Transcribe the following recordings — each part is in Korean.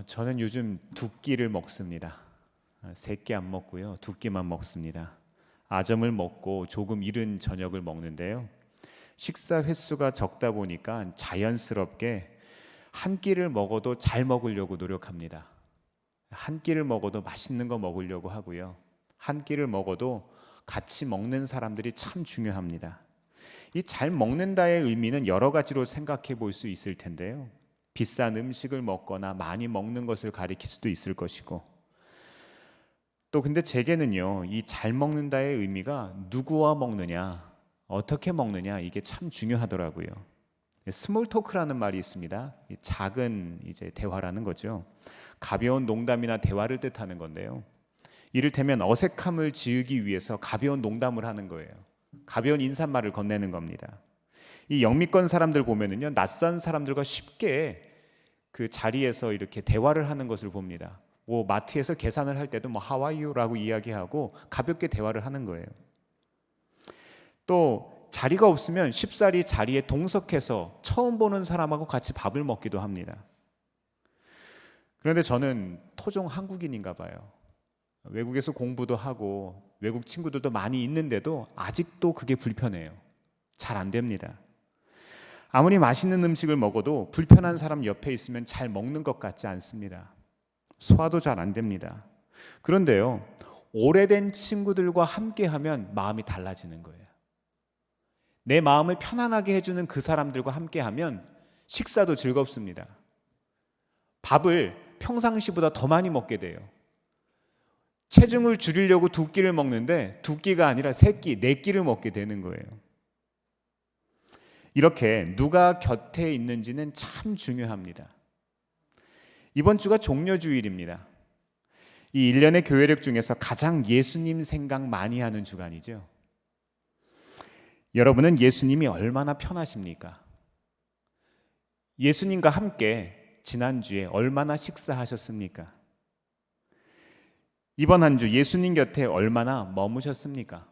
저는 요즘 두 끼를 먹습니다. 세 끼 안 먹고요. 두 끼만 먹습니다. 아점을 먹고 조금 이른 저녁을 먹는데요. 식사 횟수가 적다 보니까 자연스럽게 한 끼를 먹어도 잘 먹으려고 노력합니다. 한 끼를 먹어도 맛있는 거 먹으려고 하고요. 한 끼를 먹어도 같이 먹는 사람들이 참 중요합니다. 이 잘 먹는다의 의미는 여러 가지로 생각해 볼 수 있을 텐데요. 비싼 음식을 먹거나 많이 먹는 것을 가리킬 수도 있을 것이고, 또 근데 제게는요, 이 잘 먹는다의 의미가 누구와 먹느냐, 어떻게 먹느냐, 이게 참 중요하더라고요. 스몰 토크라는 말이 있습니다. 작은 이제 대화라는 거죠. 가벼운 농담이나 대화를 뜻하는 건데요. 이를테면 어색함을 지우기 위해서 가벼운 농담을 하는 거예요. 가벼운 인사말을 건네는 겁니다. 이 영미권 사람들 보면은요, 낯선 사람들과 쉽게 그 자리에서 이렇게 대화를 하는 것을 봅니다. 마트에서 계산을 할 때도 How are you?라고 이야기하고 가볍게 대화를 하는 거예요. 또 자리가 없으면 쉽사리 자리에 동석해서 처음 보는 사람하고 같이 밥을 먹기도 합니다. 그런데 저는 토종 한국인인가 봐요. 외국에서 공부도 하고 외국 친구들도 많이 있는데도 아직도 그게 불편해요. 잘 안 됩니다. 아무리 맛있는 음식을 먹어도 불편한 사람 옆에 있으면 잘 먹는 것 같지 않습니다. 소화도 잘 안 됩니다. 그런데요, 오래된 친구들과 함께하면 마음이 달라지는 거예요. 내 마음을 편안하게 해주는 그 사람들과 함께하면 식사도 즐겁습니다. 밥을 평상시보다 더 많이 먹게 돼요. 체중을 줄이려고 두 끼를 먹는데 두 끼가 아니라 세 끼, 네 끼를 먹게 되는 거예요. 이렇게 누가 곁에 있는지는 참 중요합니다. 이번 주가 종려주일입니다. 이 1년의 교회력 중에서 가장 예수님 생각 많이 하는 주간이죠. 여러분은 예수님이 얼마나 편하십니까? 예수님과 함께 지난주에 얼마나 식사하셨습니까? 이번 한 주 예수님 곁에 얼마나 머무셨습니까?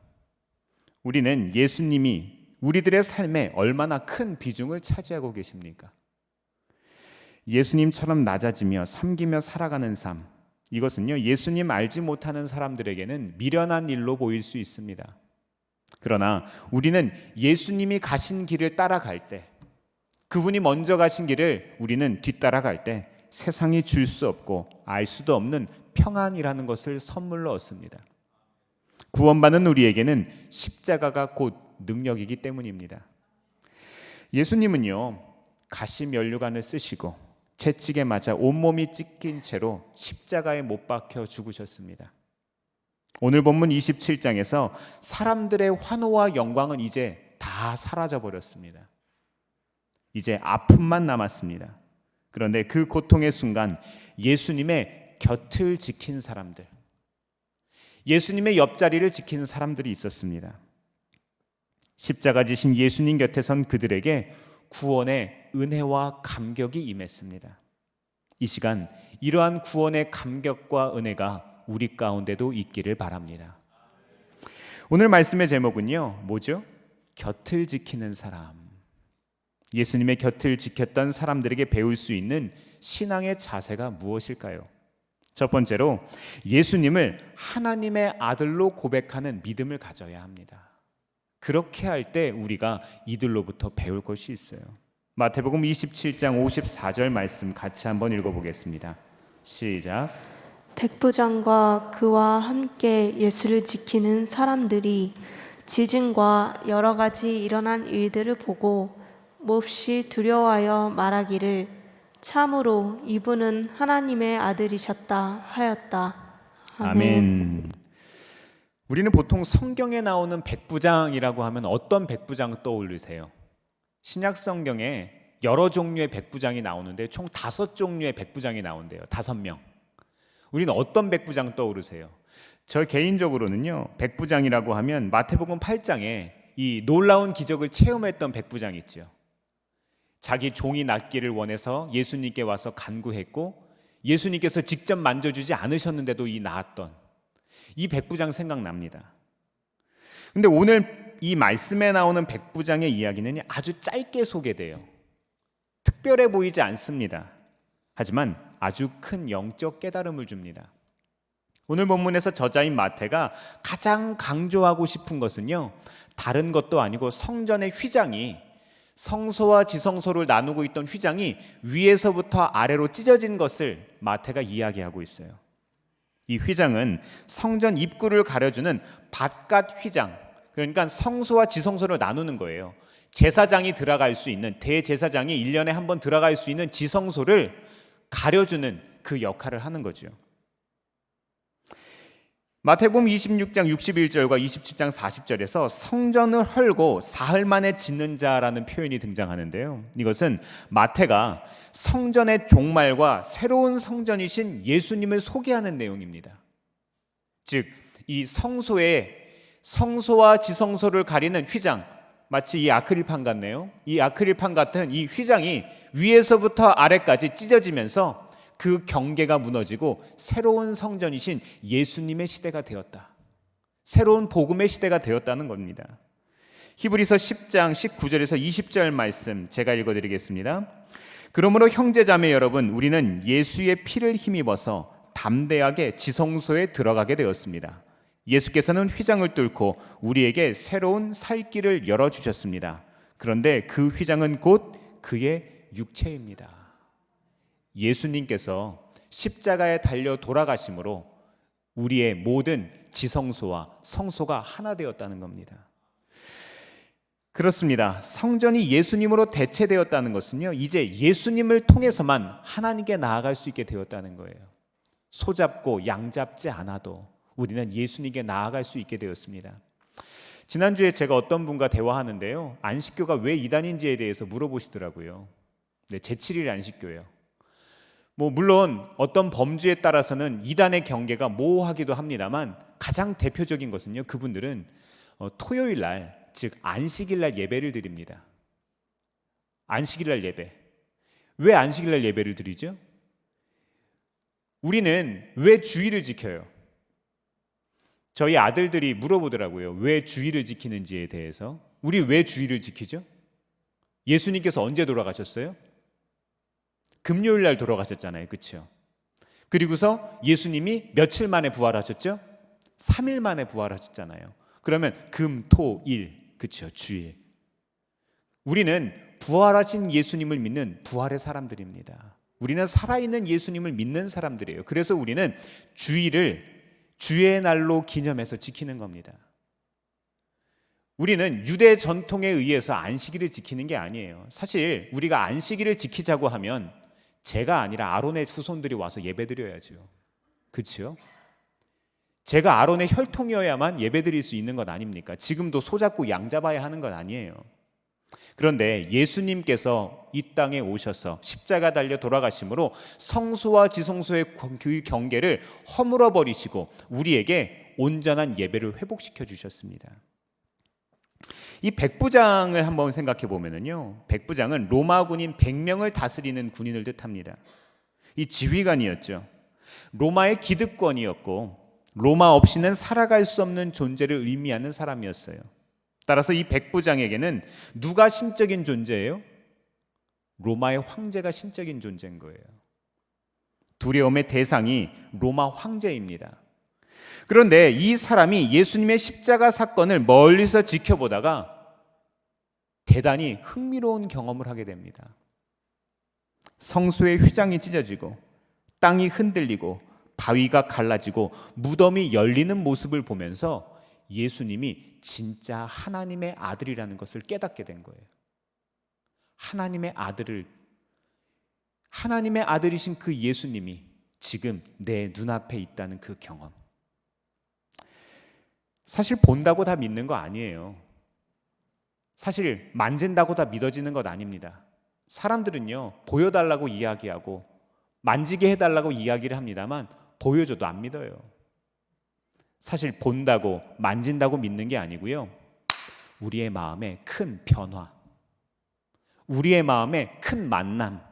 우리는 예수님이 우리들의 삶에 얼마나 큰 비중을 차지하고 계십니까? 예수님처럼 낮아지며 섬기며 살아가는 삶, 이것은요, 예수님 알지 못하는 사람들에게는 미련한 일로 보일 수 있습니다. 그러나 우리는 예수님이 가신 길을 따라갈 때, 그분이 먼저 가신 길을 우리는 뒤따라갈 때 세상이 줄 수 없고 알 수도 없는 평안이라는 것을 선물로 얻습니다. 구원받는 우리에게는 십자가가 곧 능력이기 때문입니다. 예수님은요, 가시 면류관을 쓰시고 채찍에 맞아 온몸이 찢긴 채로 십자가에 못 박혀 죽으셨습니다. 오늘 본문 27장에서 사람들의 환호와 영광은 이제 다 사라져 버렸습니다. 이제 아픔만 남았습니다. 그런데 그 고통의 순간 예수님의 곁을 지킨 사람들, 예수님의 옆자리를 지키는 사람들이 있었습니다. 십자가 지신 예수님 곁에 선 그들에게 구원의 은혜와 감격이 임했습니다. 이 시간 이러한 구원의 감격과 은혜가 우리 가운데도 있기를 바랍니다. 오늘 말씀의 제목은요, 뭐죠? 곁을 지키는 사람. 예수님의 곁을 지켰던 사람들에게 배울 수 있는 신앙의 자세가 무엇일까요? 첫 번째로 예수님을 하나님의 아들로 고백하는 믿음을 가져야 합니다. 그렇게 할 때 우리가 이들로부터 배울 것이 있어요. 마태복음 27장 54절 말씀 같이 한번 읽어보겠습니다. 시작. 백부장과 그와 함께 예수를 지키는 사람들이 지진과 여러 가지 일어난 일들을 보고 몹시 두려워하여 말하기를 참으로 이분은 하나님의 아들이셨다 하였다. 아멘. 우리는 보통 성경에 나오는 백부장이라고 하면 어떤 백부장 떠올리세요? 신약 성경에 여러 종류의 백부장이 나오는데 총 5종류의 백부장이 나온대요. 5명. 우리는 어떤 백부장 떠오르세요? 저 개인적으로는요, 백부장이라고 하면 마태복음 8장에 이 놀라운 기적을 체험했던 백부장 있죠. 자기 종이 낫기를 원해서 예수님께 와서 간구했고 예수님께서 직접 만져주지 않으셨는데도 나았던 이 백부장 생각납니다. 근데 오늘 이 말씀에 나오는 백부장의 이야기는 아주 짧게 소개돼요. 특별해 보이지 않습니다. 하지만 아주 큰 영적 깨달음을 줍니다. 오늘 본문에서 저자인 마태가 가장 강조하고 싶은 것은요, 다른 것도 아니고 성전의 휘장이, 성소와 지성소를 나누고 있던 휘장이 위에서부터 아래로 찢어진 것을 마태가 이야기하고 있어요. 이 휘장은 성전 입구를 가려주는 바깥 휘장, 그러니까 성소와 지성소를 나누는 거예요. 제사장이 들어갈 수 있는, 대제사장이 1년에 한 번 들어갈 수 있는 지성소를 가려주는 그 역할을 하는 거죠. 마태복음 26장 61절과 27장 40절에서 성전을 헐고 사흘 만에 짓는 자라는 표현이 등장하는데요. 이것은 마태가 성전의 종말과 새로운 성전이신 예수님을 소개하는 내용입니다. 즉, 이 성소와 지성소를 가리는 휘장, 마치 이 아크릴판 같네요. 이 아크릴판 같은 이 휘장이 위에서부터 아래까지 찢어지면서 그 경계가 무너지고 새로운 성전이신 예수님의 시대가 되었다. 새로운 복음의 시대가 되었다는 겁니다. 히브리서 10장 19절에서 20절 말씀 제가 읽어드리겠습니다. 그러므로 형제자매 여러분, 우리는 예수의 피를 힘입어서 담대하게 지성소에 들어가게 되었습니다. 예수께서는 휘장을 뚫고 우리에게 새로운 살 길을 열어주셨습니다. 그런데 그 휘장은 곧 그의 육체입니다. 예수님께서 십자가에 달려 돌아가심으로 우리의 모든 지성소와 성소가 하나 되었다는 겁니다. 그렇습니다. 성전이 예수님으로 대체되었다는 것은요, 이제 예수님을 통해서만 하나님께 나아갈 수 있게 되었다는 거예요. 소잡고 양잡지 않아도 우리는 예수님께 나아갈 수 있게 되었습니다. 지난주에 제가 어떤 분과 대화하는데요, 안식교가 왜 이단인지에 대해서 물어보시더라고요. 네, 제7일 안식교예요. 물론 어떤 범주에 따라서는 이단의 경계가 모호하기도 합니다만, 가장 대표적인 것은요, 그분들은 토요일 날, 즉 안식일 날 예배를 드립니다. 안식일 날 예배. 왜 안식일 날 예배를 드리죠? 우리는 왜 주일을 지켜요? 저희 아들들이 물어보더라고요. 왜 주일을 지키는지에 대해서. 우리 왜 주일을 지키죠? 예수님께서 언제 돌아가셨어요? 금요일 날 돌아가셨잖아요. 그렇죠? 그리고서 예수님이 며칠 만에 부활하셨죠? 3일 만에 부활하셨잖아요. 그러면 금, 토, 일, 그렇죠? 주일. 우리는 부활하신 예수님을 믿는 부활의 사람들입니다. 우리는 살아있는 예수님을 믿는 사람들이에요. 그래서 우리는 주일을 주의 날로 기념해서 지키는 겁니다. 우리는 유대 전통에 의해서 안식일을 지키는 게 아니에요. 사실 우리가 안식일을 지키자고 하면 제가 아니라 아론의 후손들이 와서 예배드려야죠. 그렇죠? 제가 아론의 혈통이어야만 예배드릴 수 있는 것 아닙니까? 지금도 소잡고 양잡아야 하는 것 아니에요. 그런데 예수님께서 이 땅에 오셔서 십자가 달려 돌아가심으로 성소와 지성소의 그 경계를 허물어 버리시고 우리에게 온전한 예배를 회복시켜 주셨습니다. 이 백부장을 한번 생각해 보면은요, 백부장은 로마 군인 100명을 다스리는 군인을 뜻합니다. 이 지휘관이었죠. 로마의 기득권이었고 로마 없이는 살아갈 수 없는 존재를 의미하는 사람이었어요. 따라서 이 백부장에게는 누가 신적인 존재예요? 로마의 황제가 신적인 존재인 거예요. 두려움의 대상이 로마 황제입니다. 그런데 이 사람이 예수님의 십자가 사건을 멀리서 지켜보다가 대단히 흥미로운 경험을 하게 됩니다. 성소의 휘장이 찢어지고 땅이 흔들리고 바위가 갈라지고 무덤이 열리는 모습을 보면서 예수님이 진짜 하나님의 아들이라는 것을 깨닫게 된 거예요. 하나님의 아들이신 그 예수님이 지금 내 눈앞에 있다는 그 경험. 사실 본다고 다 믿는 거 아니에요. 사실 만진다고 다 믿어지는 것 아닙니다. 사람들은요, 보여달라고 이야기하고 만지게 해달라고 이야기를 합니다만 보여줘도 안 믿어요. 사실 본다고 만진다고 믿는 게 아니고요, 우리의 마음에 큰 변화, 우리의 마음에 큰 만남,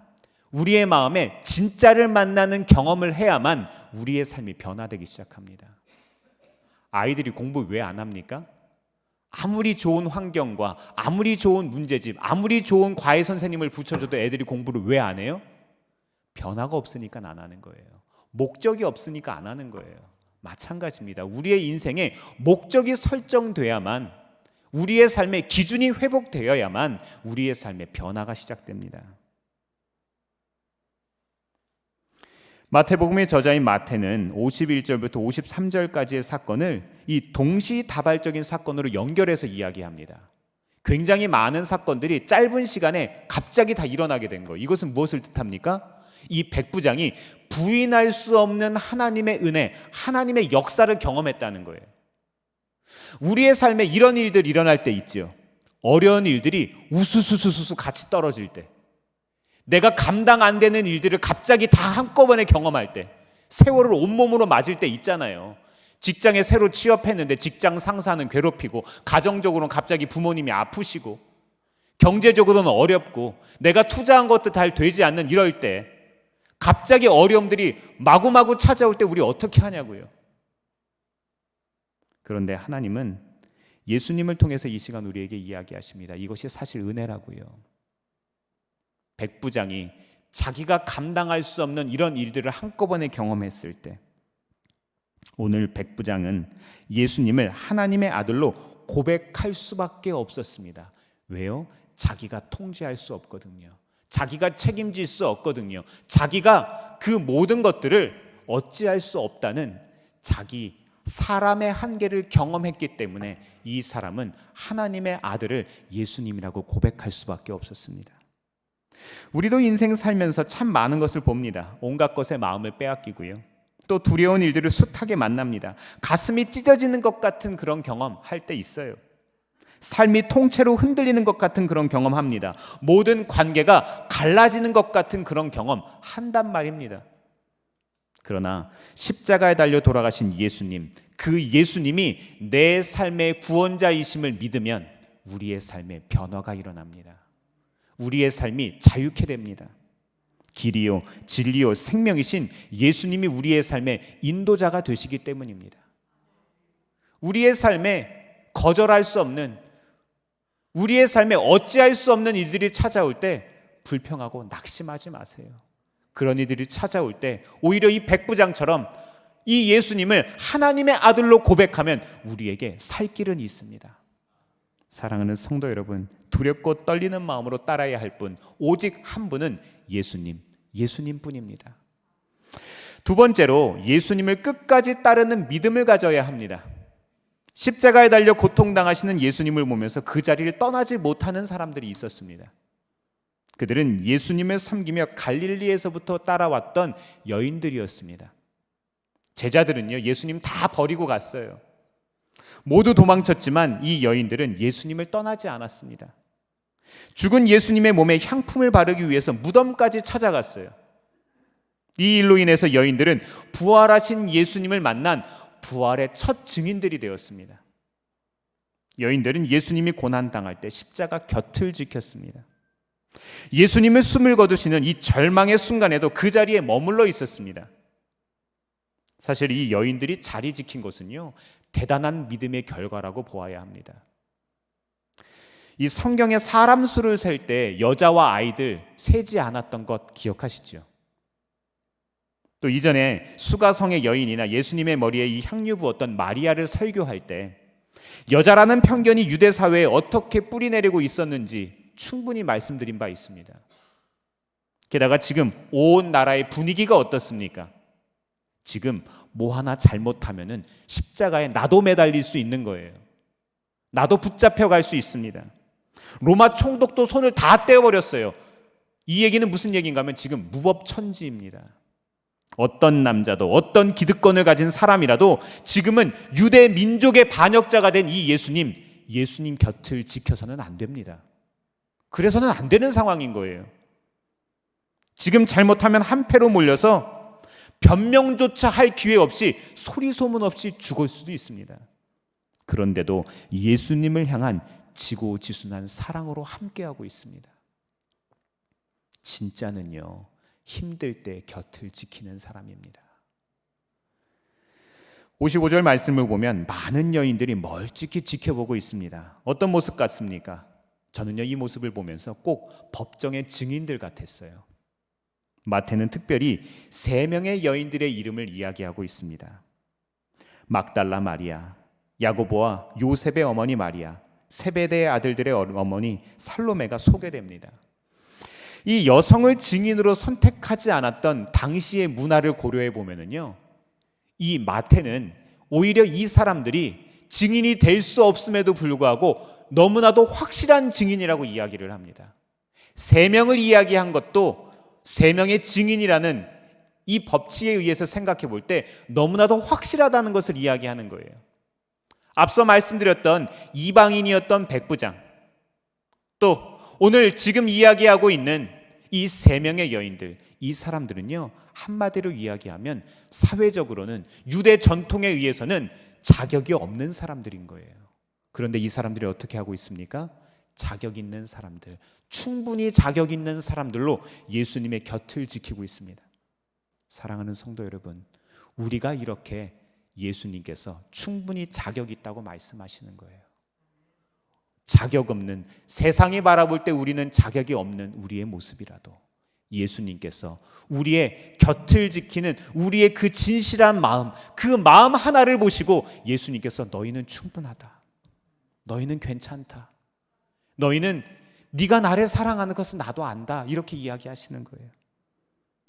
우리의 마음에 진짜를 만나는 경험을 해야만 우리의 삶이 변화되기 시작합니다. 아이들이 공부 왜 안 합니까? 아무리 좋은 환경과 아무리 좋은 문제집, 아무리 좋은 과외 선생님을 붙여줘도 애들이 공부를 왜 안 해요? 변화가 없으니까 안 하는 거예요. 목적이 없으니까 안 하는 거예요. 마찬가지입니다. 우리의 인생에 목적이 설정돼야만, 우리의 삶의 기준이 회복되어야만 우리의 삶의 변화가 시작됩니다. 마태복음의 저자인 마태는 51절부터 53절까지의 사건을 이 동시다발적인 사건으로 연결해서 이야기합니다. 굉장히 많은 사건들이 짧은 시간에 갑자기 다 일어나게 된 거예요. 이것은 무엇을 뜻합니까? 이 백부장이 부인할 수 없는 하나님의 은혜, 하나님의 역사를 경험했다는 거예요. 우리의 삶에 이런 일들이 일어날 때 있죠. 어려운 일들이 우수수수수 같이 떨어질 때, 내가 감당 안 되는 일들을 갑자기 다 한꺼번에 경험할 때, 세월을 온몸으로 맞을 때 있잖아요. 직장에 새로 취업했는데 직장 상사는 괴롭히고, 가정적으로는 갑자기 부모님이 아프시고, 경제적으로는 어렵고, 내가 투자한 것도 잘 되지 않는 이럴 때 갑자기 어려움들이 마구마구 찾아올 때 우리 어떻게 하냐고요. 그런데 하나님은 예수님을 통해서 이 시간 우리에게 이야기하십니다. 이것이 사실 은혜라고요. 백부장이 자기가 감당할 수 없는 이런 일들을 한꺼번에 경험했을 때, 오늘 백부장은 예수님을 하나님의 아들로 고백할 수밖에 없었습니다. 왜요? 자기가 통제할 수 없거든요. 자기가 책임질 수 없거든요. 자기가 그 모든 것들을 어찌할 수 없다는 자기 사람의 한계를 경험했기 때문에 이 사람은 하나님의 아들을 예수님이라고 고백할 수밖에 없었습니다. 우리도 인생 살면서 참 많은 것을 봅니다. 온갖 것에 마음을 빼앗기고요. 또 두려운 일들을 숱하게 만납니다. 가슴이 찢어지는 것 같은 그런 경험 할 때 있어요. 삶이 통째로 흔들리는 것 같은 그런 경험합니다. 모든 관계가 갈라지는 것 같은 그런 경험 한단 말입니다. 그러나 십자가에 달려 돌아가신 예수님, 그 예수님이 내 삶의 구원자이심을 믿으면 우리의 삶에 변화가 일어납니다. 우리의 삶이 자유케 됩니다. 길이요 진리요 생명이신 예수님이 우리의 삶의 인도자가 되시기 때문입니다. 우리의 삶에 거절할 수 없는, 우리의 삶에 어찌할 수 없는 일들이 찾아올 때 불평하고 낙심하지 마세요. 그런 이들이 찾아올 때 오히려 이 백부장처럼 이 예수님을 하나님의 아들로 고백하면 우리에게 살 길은 있습니다. 사랑하는 성도 여러분, 두렵고 떨리는 마음으로 따라야 할 분, 오직 한 분은 예수님뿐입니다. 두 번째로 예수님을 끝까지 따르는 믿음을 가져야 합니다. 십자가에 달려 고통당하시는 예수님을 보면서 그 자리를 떠나지 못하는 사람들이 있었습니다. 그들은 예수님을 섬기며 갈릴리에서부터 따라왔던 여인들이었습니다. 제자들은요, 예수님 다 버리고 갔어요. 모두 도망쳤지만 이 여인들은 예수님을 떠나지 않았습니다. 죽은 예수님의 몸에 향품을 바르기 위해서 무덤까지 찾아갔어요. 이 일로 인해서 여인들은 부활하신 예수님을 만난 부활의 첫 증인들이 되었습니다. 여인들은 예수님이 고난당할 때 십자가 곁을 지켰습니다. 예수님을 숨을 거두시는 이 절망의 순간에도 그 자리에 머물러 있었습니다. 사실 이 여인들이 자리 지킨 것은요, 대단한 믿음의 결과라고 보아야 합니다. 이 성경에 사람 수를 셀 때 여자와 아이들 세지 않았던 것 기억하시죠? 또 이전에 수가성의 여인이나 예수님의 머리에 이 향유 부었던 마리아를 설교할 때 여자라는 편견이 유대 사회에 어떻게 뿌리내리고 있었는지 충분히 말씀드린 바 있습니다. 게다가 지금 온 나라의 분위기가 어떻습니까? 지금 뭐 하나 잘못하면은 십자가에 나도 매달릴 수 있는 거예요. 나도 붙잡혀갈 수 있습니다. 로마 총독도 손을 다 떼어버렸어요. 이 얘기는 무슨 얘기인가 하면 지금 무법천지입니다. 어떤 남자도 어떤 기득권을 가진 사람이라도 지금은 유대 민족의 반역자가 된 이 예수님 곁을 지켜서는 안 됩니다. 그래서는 안 되는 상황인 거예요. 지금 잘못하면 한패로 몰려서 변명조차 할 기회 없이 소리 소문 없이 죽을 수도 있습니다. 그런데도 예수님을 향한 지고지순한 사랑으로 함께하고 있습니다. 진짜는요, 힘들 때 곁을 지키는 사람입니다. 55절 말씀을 보면 많은 여인들이 멀찍이 지켜보고 있습니다. 어떤 모습 같습니까? 저는요, 이 모습을 보면서 꼭 법정의 증인들 같았어요. 마태는 특별히 3명의 여인들의 이름을 이야기하고 있습니다. 막달라 마리아, 야고보와 요셉의 어머니 마리아, 세베대의 아들들의 어머니 살로메가 소개됩니다. 이 여성을 증인으로 선택하지 않았던 당시의 문화를 고려해 보면은요, 이 마태는 오히려 이 사람들이 증인이 될 수 없음에도 불구하고 너무나도 확실한 증인이라고 이야기를 합니다. 3명을 이야기한 것도 3명의 증인이라는 이 법칙에 의해서 생각해 볼 때 너무나도 확실하다는 것을 이야기하는 거예요. 앞서 말씀드렸던 이방인이었던 백부장, 또 오늘 지금 이야기하고 있는 이 3명의 여인들, 이 사람들은요, 한마디로 이야기하면 사회적으로는 유대 전통에 의해서는 자격이 없는 사람들인 거예요. 그런데 이 사람들이 어떻게 하고 있습니까? 자격 있는 사람들, 충분히 자격 있는 사람들로 예수님의 곁을 지키고 있습니다. 사랑하는 성도 여러분, 우리가 이렇게 예수님께서 충분히 자격 있다고 말씀하시는 거예요. 자격 없는, 세상이 바라볼 때 우리는 자격이 없는 우리의 모습이라도 예수님께서 우리의 곁을 지키는 우리의 그 진실한 마음, 그 마음 하나를 보시고 예수님께서 너희는 충분하다, 너희는 괜찮다, 너희는 네가 나를 사랑하는 것은 나도 안다, 이렇게 이야기하시는 거예요.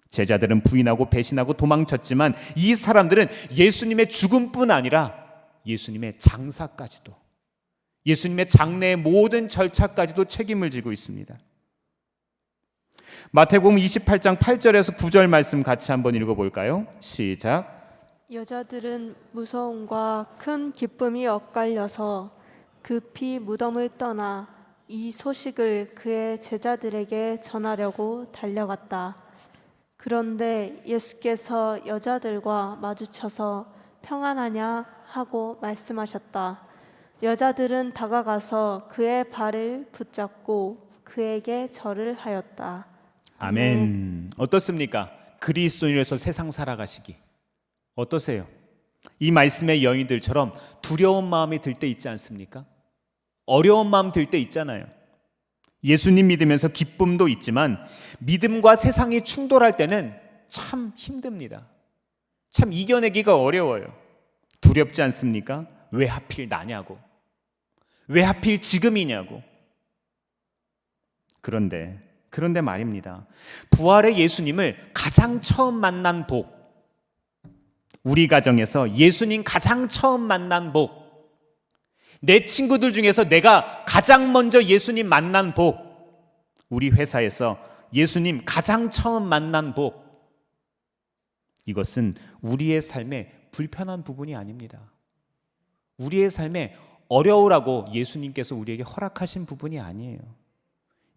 제자들은 부인하고 배신하고 도망쳤지만 이 사람들은 예수님의 죽음뿐 아니라 예수님의 장사까지도, 예수님의 장례의 모든 절차까지도 책임을 지고 있습니다. 마태복음 28장 8절에서 9절 말씀 같이 한번 읽어볼까요? 시작. 여자들은 무서움과 큰 기쁨이 엇갈려서 급히 무덤을 떠나 이 소식을 그의 제자들에게 전하려고 달려갔다. 그런데 예수께서 여자들과 마주쳐서 평안하냐 하고 말씀하셨다. 여자들은 다가가서 그의 발을 붙잡고 그에게 절을 하였다. 아멘. 어떻습니까? 그리스도인으로서 세상 살아가시기 어떠세요? 이 말씀의 여인들처럼 두려운 마음이 들 때 있지 않습니까? 어려운 마음 들 때 있잖아요. 예수님 믿으면서 기쁨도 있지만 믿음과 세상이 충돌할 때는 참 힘듭니다. 참 이겨내기가 어려워요. 두렵지 않습니까? 왜 하필 나냐고, 왜 하필 지금이냐고. 그런데 말입니다. 부활의 예수님을 가장 처음 만난 복, 우리 가정에서 예수님 가장 처음 만난 복, 내 친구들 중에서 내가 가장 먼저 예수님 만난 복, 우리 회사에서 예수님 가장 처음 만난 복, 이것은 우리의 삶의 불편한 부분이 아닙니다. 우리의 삶에 어려우라고 예수님께서 우리에게 허락하신 부분이 아니에요.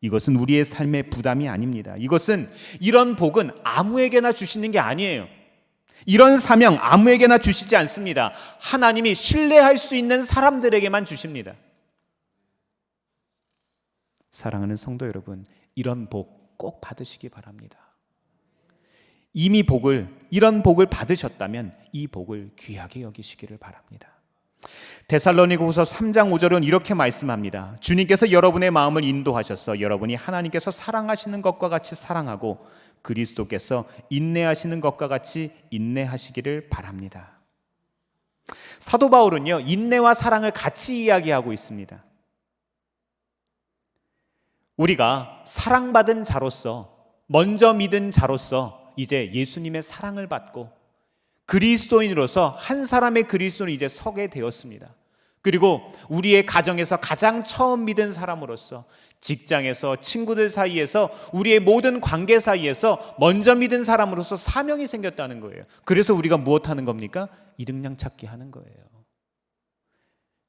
이것은 우리의 삶의 부담이 아닙니다. 이것은, 이런 복은 아무에게나 주시는 게 아니에요. 이런 사명 아무에게나 주시지 않습니다. 하나님이 신뢰할 수 있는 사람들에게만 주십니다. 사랑하는 성도 여러분, 이런 복 꼭 받으시기 바랍니다. 이미 이런 복을 받으셨다면 이 복을 귀하게 여기시기를 바랍니다. 데살로니가후서 3장 5절은 이렇게 말씀합니다. 주님께서 여러분의 마음을 인도하셔서 여러분이 하나님께서 사랑하시는 것과 같이 사랑하고 그리스도께서 인내하시는 것과 같이 인내하시기를 바랍니다. 사도 바울은요, 인내와 사랑을 같이 이야기하고 있습니다. 우리가 사랑받은 자로서, 먼저 믿은 자로서 이제 예수님의 사랑을 받고 그리스도인으로서 한 사람의 그리스도는 이제 서게 되었습니다. 그리고 우리의 가정에서 가장 처음 믿은 사람으로서, 직장에서, 친구들 사이에서, 우리의 모든 관계 사이에서 먼저 믿은 사람으로서 사명이 생겼다는 거예요. 그래서 우리가 무엇하는 겁니까? 이름량 찾기 하는 거예요.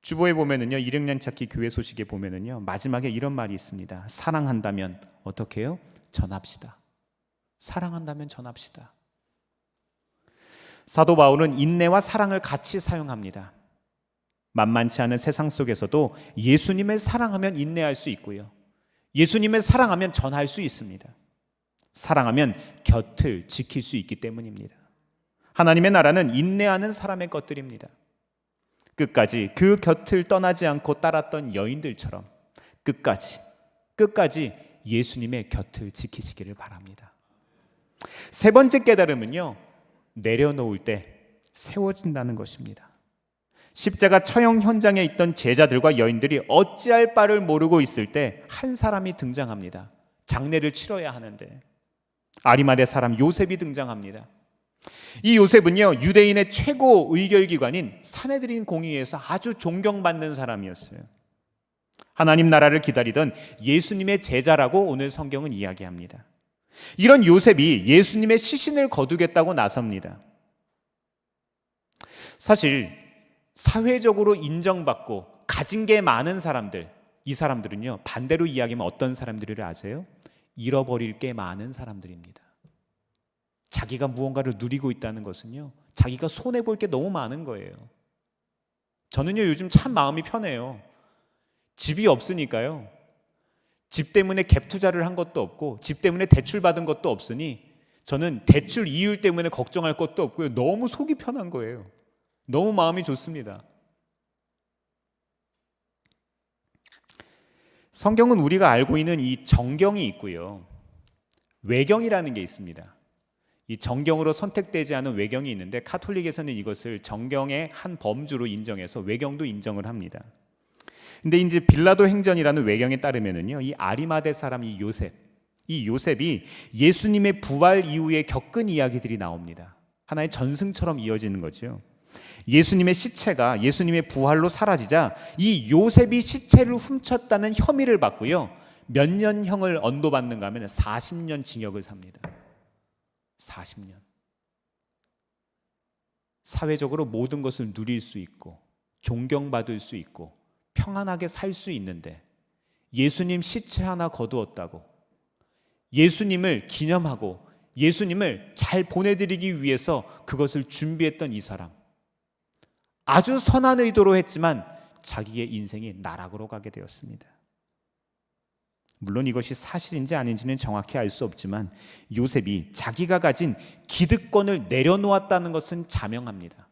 주보에 보면은요, 이름량 찾기 교회 소식에 보면은요, 마지막에 이런 말이 있습니다. 사랑한다면 어떻게 해요? 전합시다. 사랑한다면 전합시다. 사도 바울은 인내와 사랑을 같이 사용합니다. 만만치 않은 세상 속에서도 예수님을 사랑하면 인내할 수 있고요, 예수님을 사랑하면 전할 수 있습니다. 사랑하면 곁을 지킬 수 있기 때문입니다. 하나님의 나라는 인내하는 사람의 것들입니다. 끝까지 그 곁을 떠나지 않고 따랐던 여인들처럼 끝까지 예수님의 곁을 지키시기를 바랍니다. 세 번째 깨달음은요, 내려놓을 때 세워진다는 것입니다. 십자가 처형 현장에 있던 제자들과 여인들이 어찌할 바를 모르고 있을 때 한 사람이 등장합니다. 장례를 치러야 하는데 아리마대 사람 요셉이 등장합니다. 이 요셉은요, 유대인의 최고 의결기관인 산헤드린 공의회에서 아주 존경받는 사람이었어요. 하나님 나라를 기다리던 예수님의 제자라고 오늘 성경은 이야기합니다. 이런 요셉이 예수님의 시신을 거두겠다고 나섭니다. 사실 사회적으로 인정받고 가진 게 많은 사람들, 이 사람들은요, 반대로 이야기하면 어떤 사람들을 아세요? 잃어버릴 게 많은 사람들입니다. 자기가 무언가를 누리고 있다는 것은요, 자기가 손해볼 게 너무 많은 거예요. 저는요, 요즘 참 마음이 편해요. 집이 없으니까요. 집 때문에 갭 투자를 한 것도 없고 집 때문에 대출 받은 것도 없으니 저는 대출 이율 때문에 걱정할 것도 없고요. 너무 속이 편한 거예요. 너무 마음이 좋습니다. 성경은 우리가 알고 있는 이 정경이 있고요, 외경이라는 게 있습니다. 이 정경으로 선택되지 않은 외경이 있는데 카톨릭에서는 이것을 정경의 한 범주로 인정해서 외경도 인정을 합니다. 근데 이제 빌라도 행전이라는 외경에 따르면은요, 이 아리마대 사람 이 요셉이 예수님의 부활 이후에 겪은 이야기들이 나옵니다. 하나의 전승처럼 이어지는 거죠. 예수님의 시체가 예수님의 부활로 사라지자 이 요셉이 시체를 훔쳤다는 혐의를 받고요, 몇 년형을 언도받는가 하면 40년 징역을 삽니다. 40년. 사회적으로 모든 것을 누릴 수 있고 존경받을 수 있고 평안하게 살 수 있는데 예수님 시체 하나 거두었다고, 예수님을 기념하고 예수님을 잘 보내드리기 위해서 그것을 준비했던 이 사람, 아주 선한 의도로 했지만 자기의 인생이 나락으로 가게 되었습니다. 물론 이것이 사실인지 아닌지는 정확히 알 수 없지만 요셉이 자기가 가진 기득권을 내려놓았다는 것은 자명합니다.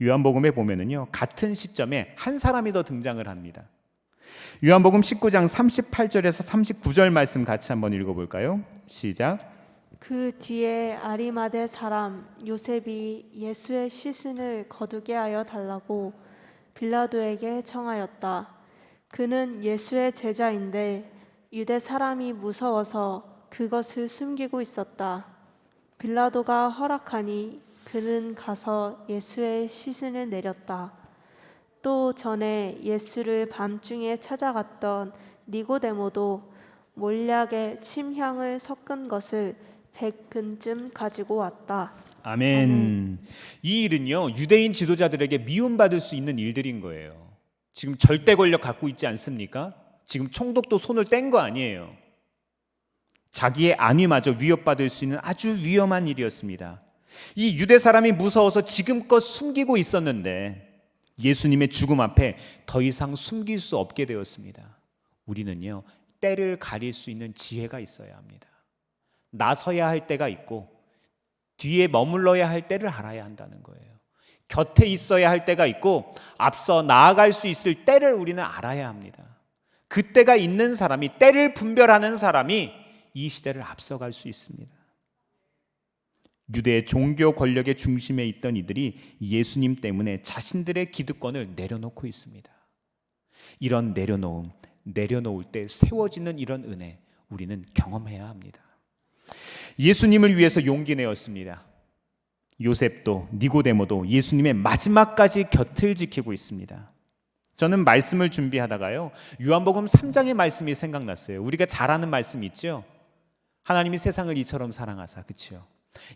요한복음에 보면은요, 같은 시점에 한 사람이 더 등장을 합니다. 요한복음 19장 38절에서 39절 말씀 같이 한번 읽어볼까요? 시작. 그 뒤에 아리마대 사람 요셉이 예수의 시신을 거두게 하여 달라고 빌라도에게 청하였다. 그는 예수의 제자인데 유대 사람이 무서워서 그것을 숨기고 있었다. 빌라도가 허락하니 그는 가서 예수의 시신을 내렸다. 또 전에 예수를 밤중에 찾아갔던 니고데모도 몰약에 침향을 섞은 것을 100근쯤 가지고 왔다. 아멘. 이 일은요, 유대인 지도자들에게 미움받을 수 있는 일들인 거예요. 지금 절대 권력 갖고 있지 않습니까? 지금 총독도 손을 뗀 거 아니에요. 자기의 안위마저 위협받을 수 있는 아주 위험한 일이었습니다. 이 유대 사람이 무서워서 지금껏 숨기고 있었는데 예수님의 죽음 앞에 더 이상 숨길 수 없게 되었습니다. 우리는요, 때를 가릴 수 있는 지혜가 있어야 합니다. 나서야 할 때가 있고 뒤에 머물러야 할 때를 알아야 한다는 거예요. 곁에 있어야 할 때가 있고 앞서 나아갈 수 있을 때를 우리는 알아야 합니다. 그때가 있는 사람이, 때를 분별하는 사람이 이 시대를 앞서갈 수 있습니다. 유대의 종교 권력의 중심에 있던 이들이 예수님 때문에 자신들의 기득권을 내려놓고 있습니다. 이런 내려놓을 때 세워지는 이런 은혜, 우리는 경험해야 합니다. 예수님을 위해서 용기 내었습니다. 요셉도 니고데모도 예수님의 마지막까지 곁을 지키고 있습니다. 저는 말씀을 준비하다가요, 요한복음 3장의 말씀이 생각났어요. 우리가 잘 아는 말씀 있죠? 하나님이 세상을 이처럼 사랑하사, 그렇죠?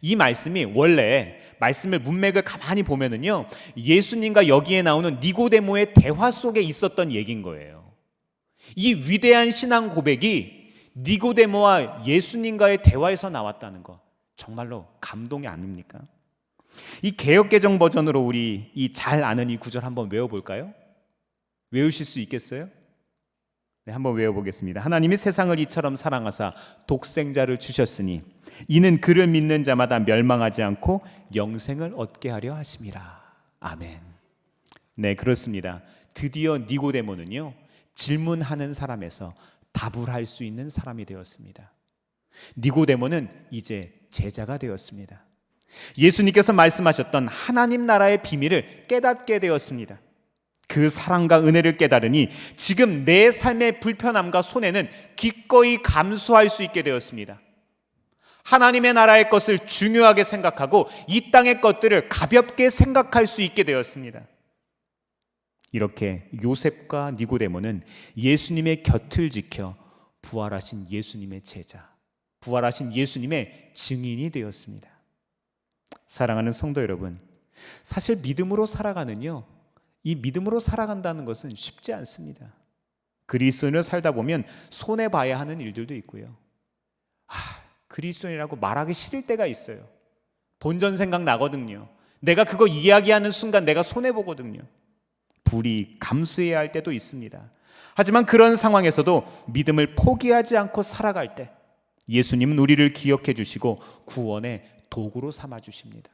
이 말씀이 원래 말씀의 문맥을 가만히 보면은요, 예수님과 여기에 나오는 니고데모의 대화 속에 있었던 얘기인 거예요. 이 위대한 신앙 고백이 니고데모와 예수님과의 대화에서 나왔다는 것, 정말로 감동이 아닙니까? 이 개역개정 버전으로 우리 이 잘 아는 이 구절 한번 외워볼까요? 외우실 수 있겠어요? 네, 한번 외워보겠습니다. 하나님이 세상을 이처럼 사랑하사 독생자를 주셨으니 이는 그를 믿는 자마다 멸망하지 않고 영생을 얻게 하려 하심이라. 아멘. 네, 그렇습니다. 드디어 니고데모는요, 질문하는 사람에서 답을 할 수 있는 사람이 되었습니다. 니고데모는 이제 제자가 되었습니다. 예수님께서 말씀하셨던 하나님 나라의 비밀을 깨닫게 되었습니다. 그 사랑과 은혜를 깨달으니 지금 내 삶의 불편함과 손해는 기꺼이 감수할 수 있게 되었습니다. 하나님의 나라의 것을 중요하게 생각하고 이 땅의 것들을 가볍게 생각할 수 있게 되었습니다. 이렇게 요셉과 니고데모는 예수님의 곁을 지켜 부활하신 예수님의 제자, 부활하신 예수님의 증인이 되었습니다. 사랑하는 성도 여러분, 사실 믿음으로 살아가는요, 이 믿음으로 살아간다는 것은 쉽지 않습니다. 그리스도인으로 살다 보면 손해봐야 하는 일들도 있고요. 그리스도인이라고 말하기 싫을 때가 있어요. 본전 생각 나거든요. 내가 그거 이야기하는 순간 내가 손해보거든요. 불이 감수해야 할 때도 있습니다. 하지만 그런 상황에서도 믿음을 포기하지 않고 살아갈 때 예수님은 우리를 기억해 주시고 구원의 도구로 삼아 주십니다.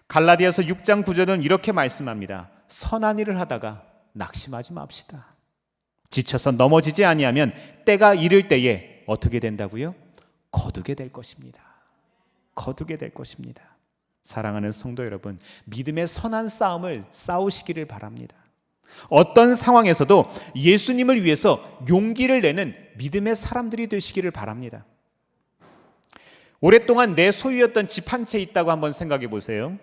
갈라디아서 6장 9절은 이렇게 말씀합니다. 선한 일을 하다가 낙심하지 맙시다. 지쳐서 넘어지지 아니하면 때가 이를 때에 어떻게 된다고요? 거두게 될 것입니다. 거두게 될 것입니다. 사랑하는 성도 여러분, 믿음의 선한 싸움을 싸우시기를 바랍니다. 어떤 상황에서도 예수님을 위해서 용기를 내는 믿음의 사람들이 되시기를 바랍니다. 오랫동안 내 소유였던 집 한 채 있다고 한번 생각해 보세요.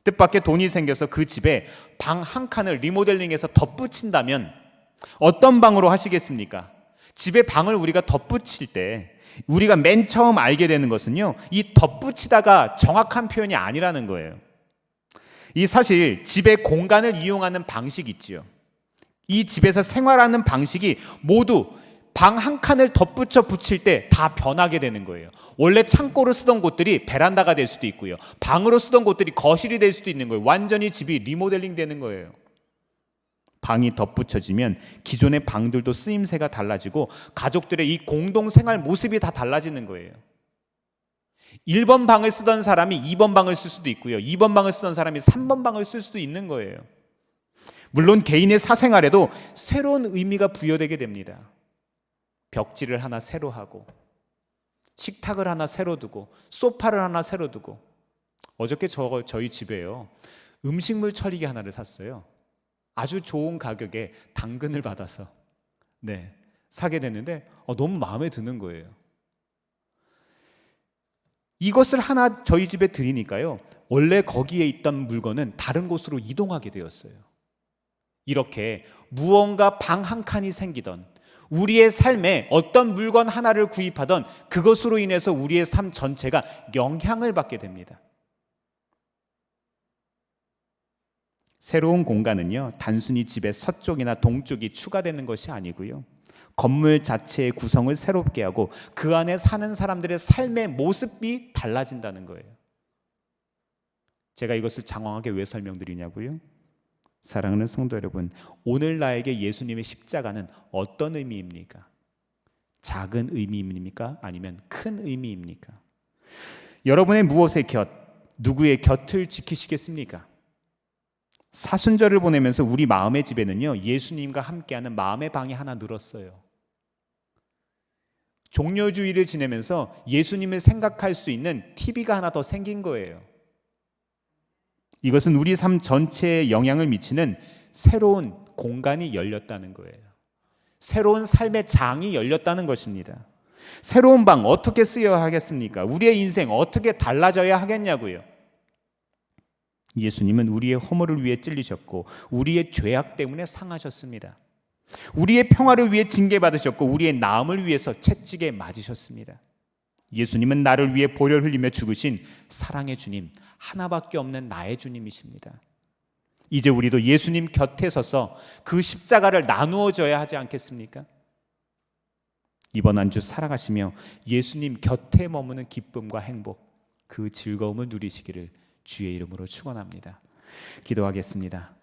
뜻밖의 돈이 생겨서 그 집에 방 한 칸을 리모델링해서 덧붙인다면 어떤 방으로 하시겠습니까? 집에 방을 우리가 덧붙일 때 우리가 맨 처음 알게 되는 것은요, 이 덧붙이다가 정확한 표현이 아니라는 거예요. 이 사실 집의 공간을 이용하는 방식이 있지요. 이 집에서 생활하는 방식이 모두 방 한 칸을 덧붙여 붙일 때 다 변하게 되는 거예요. 원래 창고로 쓰던 곳들이 베란다가 될 수도 있고요. 방으로 쓰던 곳들이 거실이 될 수도 있는 거예요. 완전히 집이 리모델링 되는 거예요. 방이 덧붙여지면 기존의 방들도 쓰임새가 달라지고 가족들의 이 공동생활 모습이 다 달라지는 거예요. 1번 방을 쓰던 사람이 2번 방을 쓸 수도 있고요. 2번 방을 쓰던 사람이 3번 방을 쓸 수도 있는 거예요. 물론 개인의 사생활에도 새로운 의미가 부여되게 됩니다. 벽지를 하나 새로 하고 식탁을 하나 새로 두고 소파를 하나 새로 두고 어저께 저희 집에요, 음식물 처리기 하나를 샀어요. 아주 좋은 가격에 당근을 받아서 사게 됐는데 너무 마음에 드는 거예요. 이것을 하나 저희 집에 드리니까요, 원래 거기에 있던 물건은 다른 곳으로 이동하게 되었어요. 이렇게 무언가 방 한 칸이 생기던, 우리의 삶에 어떤 물건 하나를 구입하던 그것으로 인해서 우리의 삶 전체가 영향을 받게 됩니다. 새로운 공간은요, 단순히 집의 서쪽이나 동쪽이 추가되는 것이 아니고요, 건물 자체의 구성을 새롭게 하고 그 안에 사는 사람들의 삶의 모습이 달라진다는 거예요. 제가 이것을 장황하게 왜 설명드리냐고요? 사랑하는 성도 여러분, 오늘 나에게 예수님의 십자가는 어떤 의미입니까? 작은 의미입니까? 아니면 큰 의미입니까? 여러분의 무엇의 곁, 누구의 곁을 지키시겠습니까? 사순절을 보내면서 우리 마음의 집에는요, 예수님과 함께하는 마음의 방이 하나 늘었어요. 종려주의를 지내면서 예수님을 생각할 수 있는 TV가 하나 더 생긴 거예요. 이것은 우리 삶 전체에 영향을 미치는 새로운 공간이 열렸다는 거예요. 새로운 삶의 장이 열렸다는 것입니다. 새로운 방 어떻게 쓰여야 하겠습니까? 우리의 인생 어떻게 달라져야 하겠냐고요. 예수님은 우리의 허물을 위해 찔리셨고 우리의 죄악 때문에 상하셨습니다. 우리의 평화를 위해 징계받으셨고 우리의 나음을 위해서 채찍에 맞으셨습니다. 예수님은 나를 위해 보혈 흘리며 죽으신 사랑의 주님, 하나밖에 없는 나의 주님이십니다. 이제 우리도 예수님 곁에 서서 그 십자가를 나누어 져야 하지 않겠습니까? 이번 한 주 살아가시며 예수님 곁에 머무는 기쁨과 행복, 그 즐거움을 누리시기를 주의 이름으로 축원합니다. 기도하겠습니다.